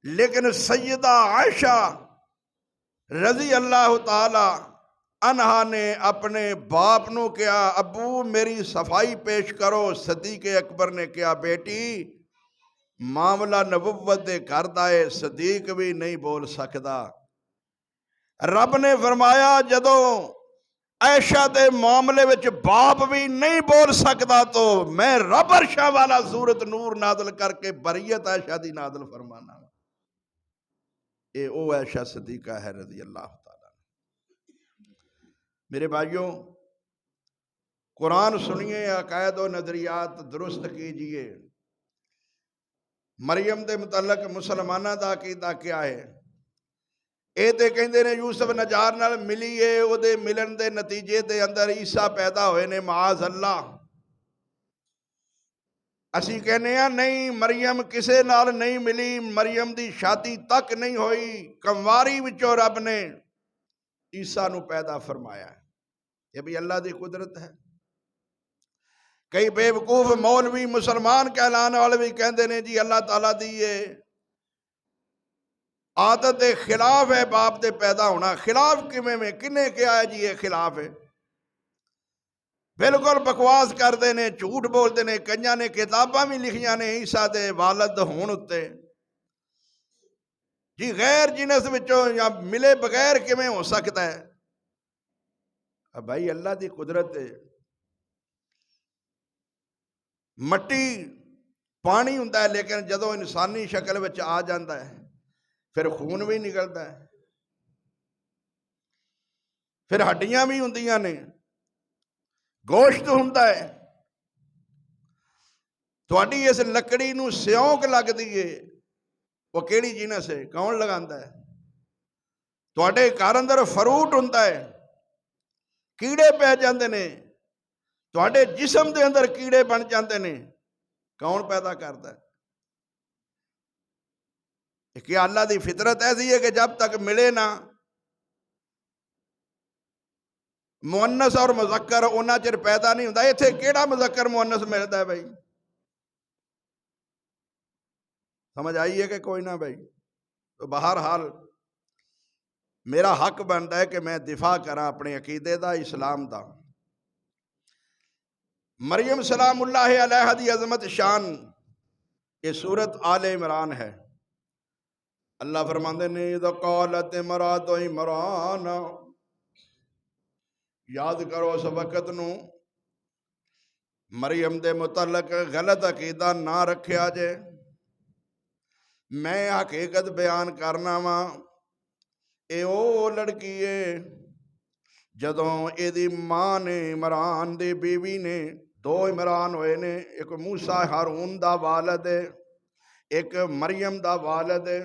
लेकिन सैयदा आयशा रजी अल्लाह ताला अनहा ने अपने बाप नू कहा, अबू मेरी सफाई पेश करो। सदीक अकबर ने कहा, बेटी मामला नबुव्वत दे घर दा है, सदीक भी नहीं बोल सकता। रब ने फरमाया, जदों ऐशा के मामले विच बाप भी नहीं बोल सकता तो मैं रब अर्शा वाला सूरत नूर नादल करके बरीयत ऐशा दी नादल फरमाना। ये ओ ऐशा सदीका है रज़ी अल्लाह ताला। मेरे भाइयों, कुरान सुनिए, अकायद व नजरियात दुरुस्त कीजिए। मरियम के मुतलक मुसलमाना का अकीदा क्या है? ये तो कहते ने यूसुफ नजार नाल मिली है, उहदे मिलन के नतीजे के अंदर ईसा पैदा होए ने, माज अल्लाह। असी कहने नहीं, मरियम किसे नाल नहीं मिली, मरियम की शादी तक नहीं हुई, कंवारी विचों रब ने ईसा नू पैदा फरमाया। ये भी अल्लाह की कुदरत है। कई बेवकूफ मौलवी मुसलमान कहलाने वाले भी कहते हैं जी अल्लाह ताला दी ये आदत के खिलाफ है बाप के पैदा होना। खिलाफ किमें में, किन्ने क्या है जी ये खिलाफ है? बिल्कुल बकवास करते हैं, झूठ बोलते हैं। कई ने किताबां भी लिखिया ने ईसा के वालद होने उत्ते जी, गैर जिनस विचों या मिले बगैर किमें हो सकता है? भाई अल्लाह की कुदरत है। मट्टी पानी हुंदा है, लेकिन जदों इंसानी शक्ल विच आ जाता है फिर खून भी निकलता है, फिर हड्डियां भी हुंदियां ने, गोश्त हुंदा है। तुहाडी इस लकड़ी नूं सियोंक लगदी है, वो केड़ी जिनस है? कौन लगांदा है? तुहाडे घर अंदर फरूट हुंदा है, कीड़े पै जाते ने, तुहाडे जिस्म के अंदर कीड़े बन जाते ने, कौन पैदा करता है? क्या अल्लाह की फितरत ऐसी है कि जब तक मिले ना मुअन्नस और मुज़क्कर उन्ना चिर पैदा नहीं होता? इत्थे केड़ा मुज़क्कर मुअन्नस मिलता है भाई? समझ आई है कि कोई ना भाई? तो बहरहाल मेरा हक बनता है कि मैं दिफा करा अपने अकीदे का, इस्लाम का। मरियम सलामुल्लाह अलैहा दी अज़मत शान, ये सूरत आले इमरान है। अल्लाह फरमाते ने, इज़ क़ालत इमरातु इमरान, याद करो उस वक़्त नूं मरियम दे मुतलक गलत अकीदा ना रखिया जे। मैं हकीकत बयान करना वा। ये ओ लड़की है जदों एदी मां ने, इमरान दी बीवी ने, दो इमरान होए ने, एक मूसा हारून दा वालद है, एक मरियम दा वालद है।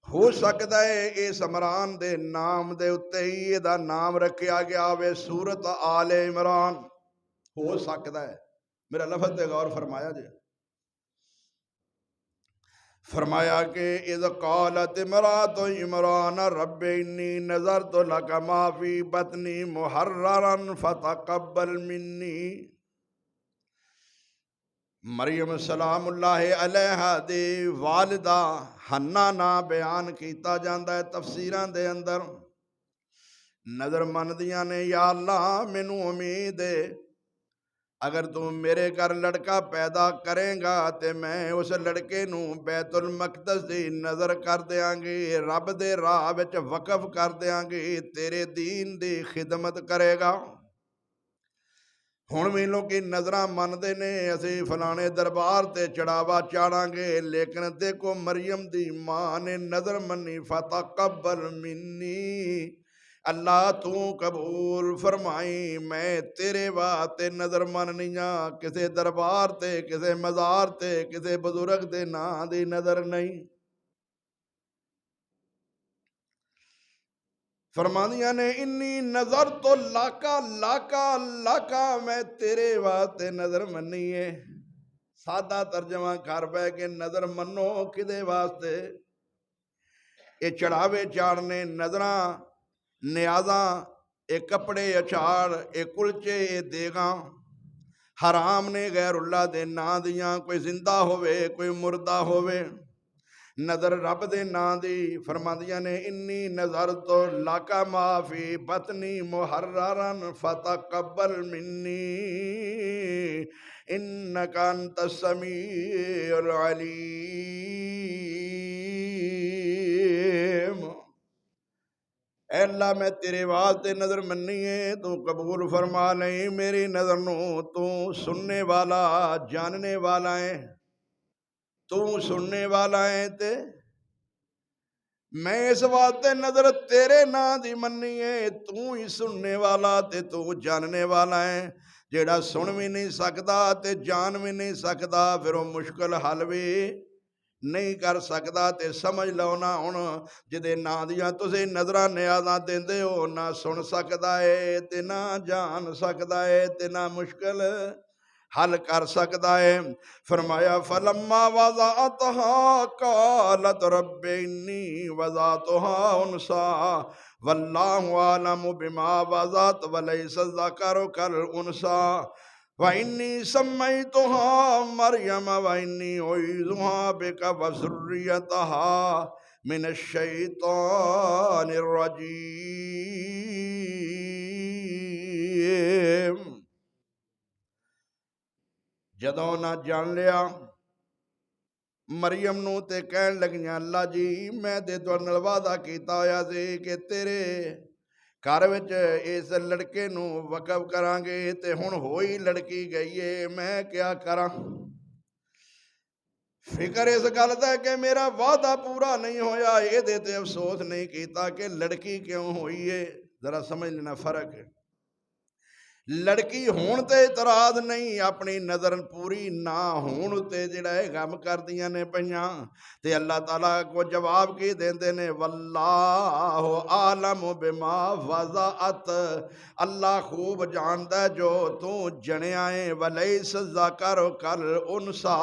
हो सकता है इस इमरान दे नाम दे उत्ते ही इहदा नाम रखा गया वे सूरत आले इमरान। हो सकता है, मेरा लफ्ज़ ते गौर फरमाया जे। फरमाया कि इज़ क़ालत इमरातु इमरान रब्बि इन्नी नज़रतु लका मा फ़ी बतनी मुहर्ररन फ़तक़ब्बल मिन्नी। मरियम सलामुल्लाह अलैहा दे वालिदा हन्ना ना बयान किया जाता है तफसीरां दे अंदर। नज़र मनदियां ने, या अल्लाह मैनू उम्मीद है अगर तू मेरे घर लड़का पैदा करेगा तो मैं उस लड़के नू बैतुल मकदस दी नज़र कर देंगे, रब दे राह विच वकफ कर देंगे, तेरे दीन दी खिदमत करेगा। हुण भी लोग नज़र मनते ने असी फलाने दरबार ते चढ़ावा चाड़ांगे, लेकिन देखो मरियम दी मां ने नज़र मनी, फ़तक़ब्बल मिन्नी, अल्लाह तू कबूल फरमाई, मैं तेरे वास्ते नज़र मननी आ, किसी दरबार ते, किसी मज़ार ते, किसी बुजुर्ग दे नां दी नज़र नहीं। फरमानिया ने, इन्नी नज़र तो लाका लाका लाका, मैं तेरे वास्ते नज़र मनी है। सादा तर्जमा कर पै के नज़र मनो किदे वास्ते? ये चढ़ावे चाड़ने, नज़र न्याजा, ये कपड़े अचार, ये कुलचे, ये देगा हराम ने गैरुल्लाह दे नां दियां, कोई जिंदा होवे कोई मुर्दा होवे। नज़र रब दे नां दी फरमांदियां ने इन्नी नज़र तो लाका माफी बतनी मुहर्ररन फतकब्बल मिन्नी इन्नका अंतस समीउल अलीम। अल्लाह मैं तेरे वास्ते नज़र मन्नी है, तू कबूल फरमा ले। मेरी नज़र नू तू सुनने वाला जानने वाला है, तू सुनने वाला है ते मैं इस वास्ते नज़र तेरे नां दी मन्नी है, तू ही सुनने वाला ते तू जानने वाला है। जेड़ा सुन भी नहीं सकता ते जान भी नहीं सकता, फिर वो मुश्किल हल भी नहीं कर सकता। ते समझ लो ना हुण जिहदे नां दियां तुसीं नज़रां नियाज़ां देंदे हो, ना सुन सकदा है ते ना जान सकदा है ते ना मुश्किल हल कर सकता है। फरमाया फलम्मा वज़अतहा क़ालत रब्बि इन्नी वज़अतहा उन्सा वल्लाहु आलमु बिमा वज़अत वलैसा ज़करु कल उन्सा व इन्नी सम्मैतुहा मरियम व इन्नी उईज़ुहा बिका व ज़ुर्रियतहा मिनश शैतानिर रजीम। जदों ना जान लिया मरियम नूं ते कहन लगियां अल्लाह जी मैं ते तुहाडे नाल वादा कीता होया सी कि तेरे घर विच इस लड़के नूं वकफ करांगे ते हुण होई लड़की गई है, मैं क्या करा। फिकर इस गल दा कि मेरा वादा पूरा नहीं होया, इहदे ते अफसोस नहीं कीता कि लड़की क्यों होई है। जरा समझ लेना फर्क है। लड़की होण ते इतराज नहीं, अपनी नज़र पूरी ना होण ते जिहड़ा है गम करदियां ने पईयां। ते अल्लाह ताला को जवाब की देंदे ने वल्लाहु आलम बिमा वज़अत, अल्लाह खूब जानदा है जो तू जणिया है। वलैस ज़कर कल उनसा,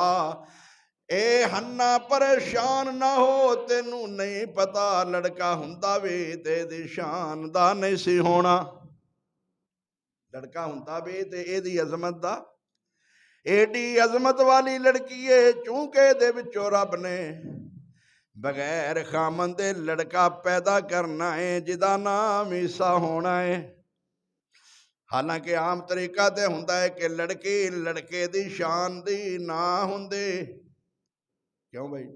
ए हन्ना परेशान ना हो, तेनू नहीं पता लड़का हुंदा वी ते दी शान दा नहीं सी होना। लड़का हुंदा भी ते एदी अजमत दा, एडी अजमत वाली लड़की है चूंकि दे विचों रब ने बगैर खामन दे लड़का पैदा करना है जिदा नाम ईसा होना है। हालांकि आम तरीका ते हुंदा है कि लड़की लड़के दी शान दी ना हुंदे, क्यों भाई,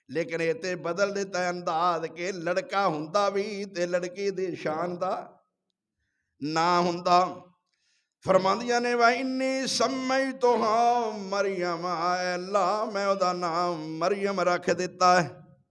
लेकिन इत्थे बदल दिता अंदाज के लड़का हुंदा भी ते लड़की दी शान दा ना हुंदा। फरमांदियां ने वा इन्नी सम्मैतुहा मरियम, अल्लाह मैं ओदा नाम मरियम रख दिता है।